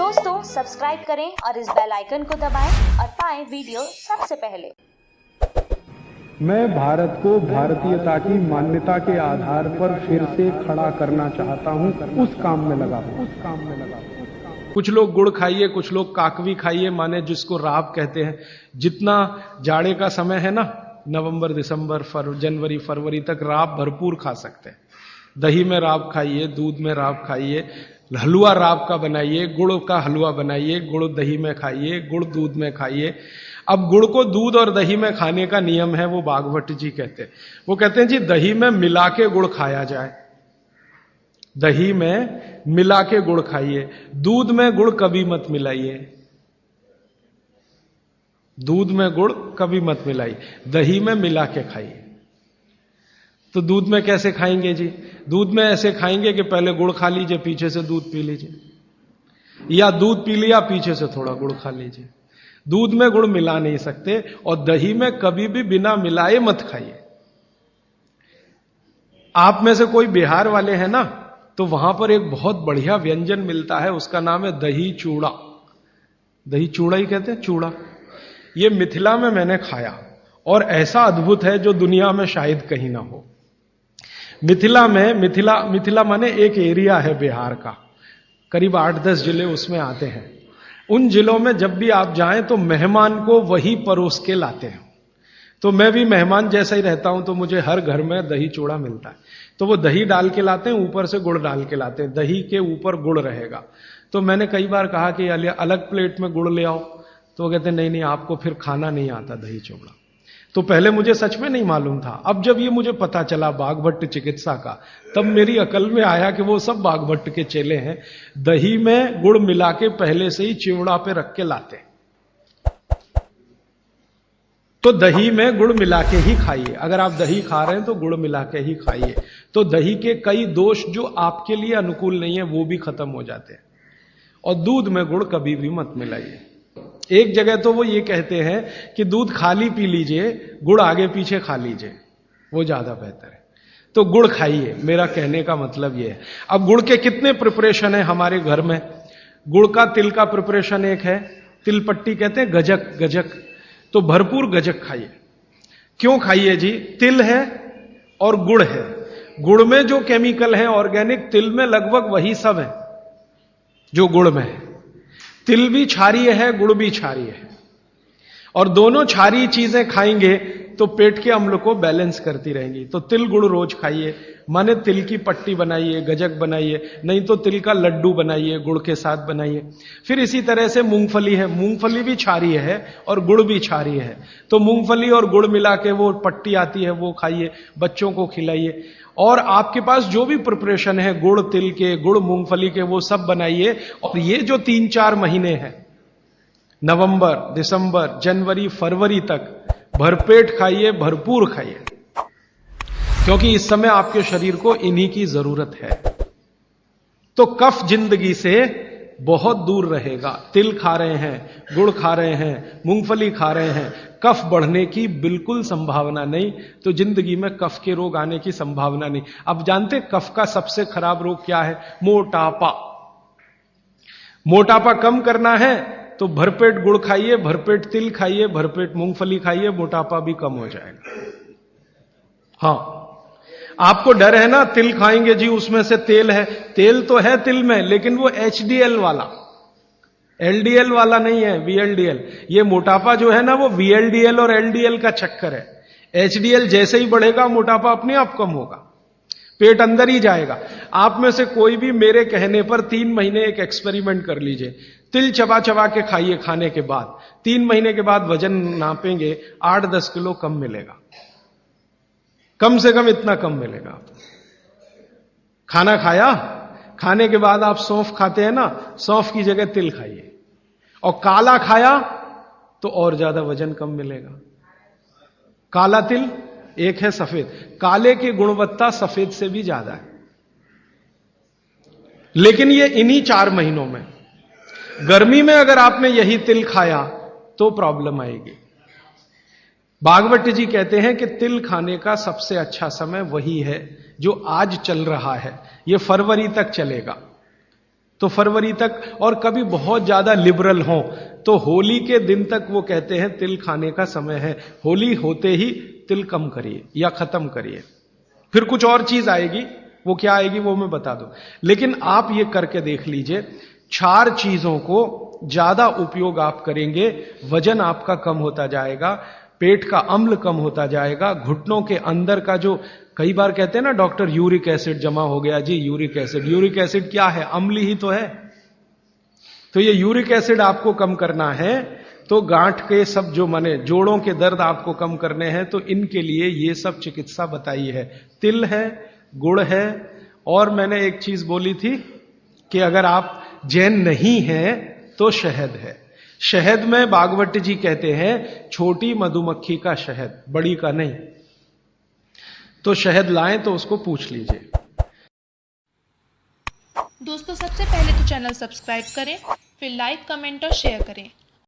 दोस्तों सब्सक्राइब करें और इस बेल आइकन को दबाएं और पाएं वीडियो सबसे पहले। मैं भारत को भारतीयता की मान्यता के आधार पर फिर से खड़ा करना चाहता हूं, उस काम में लगा हूं। कुछ लोग गुड़ खाइए, कुछ लोग काकवी खाइए, माने जिसको राब कहते हैं। जितना जाड़े का समय है ना, नवंबर दिसंबर जनवरी फरवरी तक राब भरपूर खा सकते हैं। दही में राब खाइए, दूध में राब खाइए, हलवा राब का बनाइए, गुड़ का हलवा बनाइए, गुड़ दही में खाइए, गुड़ दूध में खाइए। अब गुड़ को दूध और दही में खाने का नियम है, वो भागवत जी कहते हैं। वो कहते हैं जी दही में मिला के गुड़ खाया जाए, दही में मिला के गुड़ खाइए, दूध में गुड़ कभी मत मिलाइए, दूध में गुड़ कभी मत मिलाइए, दही में मिला के खाइए। तो दूध में कैसे खाएंगे जी? दूध में ऐसे खाएंगे कि पहले गुड़ खा लीजिए, पीछे से दूध पी लीजिए, या दूध पी लिया पीछे से थोड़ा गुड़ खा लीजिए। दूध में गुड़ मिला नहीं सकते, और दही में कभी भी बिना मिलाए मत खाइए। आप में से कोई बिहार वाले हैं ना, तो वहां पर एक बहुत बढ़िया व्यंजन मिलता है, उसका नाम है दही चूड़ा। दही चूड़ा ही कहते हैं, चूड़ा। ये मिथिला में मैंने खाया और ऐसा अद्भुत है जो दुनिया में शायद कहीं ना हो। मिथिला में, मिथिला माने एक एरिया है बिहार का, करीब 8-10 जिले उसमें आते हैं। उन जिलों में जब भी आप जाएं तो मेहमान को वही परोस के लाते हैं। तो मैं भी मेहमान जैसा ही रहता हूं, तो मुझे हर घर में दही चूड़ा मिलता है। तो वो दही डाल के लाते हैं, ऊपर से गुड़ डाल के लाते हैं, दही के ऊपर गुड़ रहेगा। तो मैंने कई बार कहा कि अलग प्लेट में गुड़ ले आओ, तो वो कहते हैं नहीं नहीं, आपको फिर खाना नहीं आता दही चूड़ा। तो पहले मुझे सच में नहीं मालूम था। अब जब ये मुझे पता चला बागभट्ट चिकित्सा का, तब मेरी अकल में आया कि वो सब बागभट्ट के चेले हैं, दही में गुड़ मिला के पहले से ही चिवड़ा पे रख के लाते। तो दही में गुड़ मिला के ही खाइए। अगर आप दही खा रहे हैं तो गुड़ मिला के ही खाइए, तो दही के कई दोष जो आपके लिए अनुकूल नहीं है वो भी खत्म हो जाते हैं। और दूध में गुड़ कभी भी मत मिलाइए। एक जगह तो वो ये कहते हैं कि दूध खाली पी लीजिए, गुड़ आगे पीछे खा लीजिए, वो ज्यादा बेहतर है। तो गुड़ खाइए, मेरा कहने का मतलब ये है। अब गुड़ के कितने प्रिपरेशन है हमारे घर में? गुड़ का तिल का प्रिपरेशन एक है, तिल पट्टी कहते हैं, गजक, गजक। तो भरपूर गजक खाइए। क्यों खाइए जी? तिल है और गुड़ है। गुड़ में जो केमिकल है ऑर्गेनिक, तिल में लगभग वही सब है जो गुड़ में है। तिल भी क्षारीय है, गुड़ भी क्षारीय है, और दोनों क्षारीय चीजें खाएंगे तो पेट के अम्ल को बैलेंस करती रहेंगी। तो तिल गुड़ रोज खाइए, माने तिल की पट्टी बनाइए, गजक बनाइए, नहीं तो तिल का लड्डू बनाइए, गुड़ के साथ बनाइए। फिर इसी तरह से मूंगफली है, मूंगफली भी क्षारीय है और गुड़ भी क्षारीय है। तो मूंगफली और गुड़ मिला के वो पट्टी आती है, वो खाइए, बच्चों को खिलाइए। और आपके पास जो भी प्रिपरेशन है गुड़ तिल के, गुड़ मूंगफली के, वो सब बनाइए। और ये जो 3-4 महीने हैं, नवंबर दिसंबर जनवरी फरवरी तक, भरपेट खाइए, भरपूर खाइए, क्योंकि इस समय आपके शरीर को इन्हीं की जरूरत है। तो कफ जिंदगी से बहुत दूर रहेगा। तिल खा रहे हैं, गुड़ खा रहे हैं, मूंगफली खा रहे हैं, कफ बढ़ने की बिल्कुल संभावना नहीं। तो जिंदगी में कफ के रोग आने की संभावना नहीं। अब जानते कफ का सबसे खराब रोग क्या है? मोटापा। मोटापा कम करना है तो भरपेट गुड़ खाइए, भरपेट तिल खाइए, भरपेट मूंगफली खाइए, मोटापा भी कम हो जाएगा। हाँ, आपको डर है ना, तिल खाएंगे जी उसमें से तेल है। तेल तो है तिल में, लेकिन वो HDL वाला, LDL वाला नहीं है, VLDL। ये मोटापा जो है ना, वो VLDL और LDL का चक्कर है। HDL जैसे ही बढ़ेगा, मोटापा अपने आप कम होगा, पेट अंदर ही जाएगा। आप में से कोई भी मेरे कहने पर 3 महीने एक एक्सपेरिमेंट कर लीजिए। तिल चबा चबा के खाइए, खाने के बाद 3 महीने के बाद वजन नापेंगे, 8-10 किलो कम मिलेगा, कम से कम इतना कम मिलेगा। खाना खाया, खाने के बाद आप सौंफ खाते हैं ना, सौंफ की जगह तिल खाइए। और काला खाया तो और ज्यादा वजन कम मिलेगा। काला तिल एक है, सफेद। काले की गुणवत्ता सफेद से भी ज्यादा है। लेकिन ये इन्हीं 4 महीनों में, गर्मी में अगर आपने यही तिल खाया तो प्रॉब्लम आएगी। भागवत जी कहते हैं कि तिल खाने का सबसे अच्छा समय वही है जो आज चल रहा है, ये फरवरी तक चलेगा। तो फरवरी तक, और कभी बहुत ज्यादा लिबरल हों तो होली के दिन तक वो कहते हैं तिल खाने का समय है, होली होते ही तिल कम करिए या खत्म करिए। फिर कुछ और चीज आएगी, वो क्या आएगी वो मैं बता दूं, लेकिन आप ये करके देख लीजिए। 4 चीजों को ज्यादा उपयोग आप करेंगे, वजन आपका कम होता जाएगा, पेट का अम्ल कम होता जाएगा, घुटनों के अंदर का जो कई बार कहते हैं ना डॉक्टर यूरिक एसिड जमा हो गया जी, यूरिक एसिड क्या है? अम्ल ही तो है। तो ये यूरिक एसिड आपको कम करना है, तो गांठ के सब जो माने जोड़ों के दर्द आपको कम करने हैं, तो इनके लिए ये सब चिकित्सा बताई है। तिल है, गुड़ है, और मैंने एक चीज बोली थी कि अगर आप जैन नहीं हैं तो शहद है। शहद में भागवत जी कहते हैं छोटी मधुमक्खी का शहद, बड़ी का नहीं। तो शहद लाएं तो उसको पूछ लीजिए। दोस्तों सबसे पहले तो चैनल सब्सक्राइब करें, फिर लाइक, कमेंट और शेयर करें।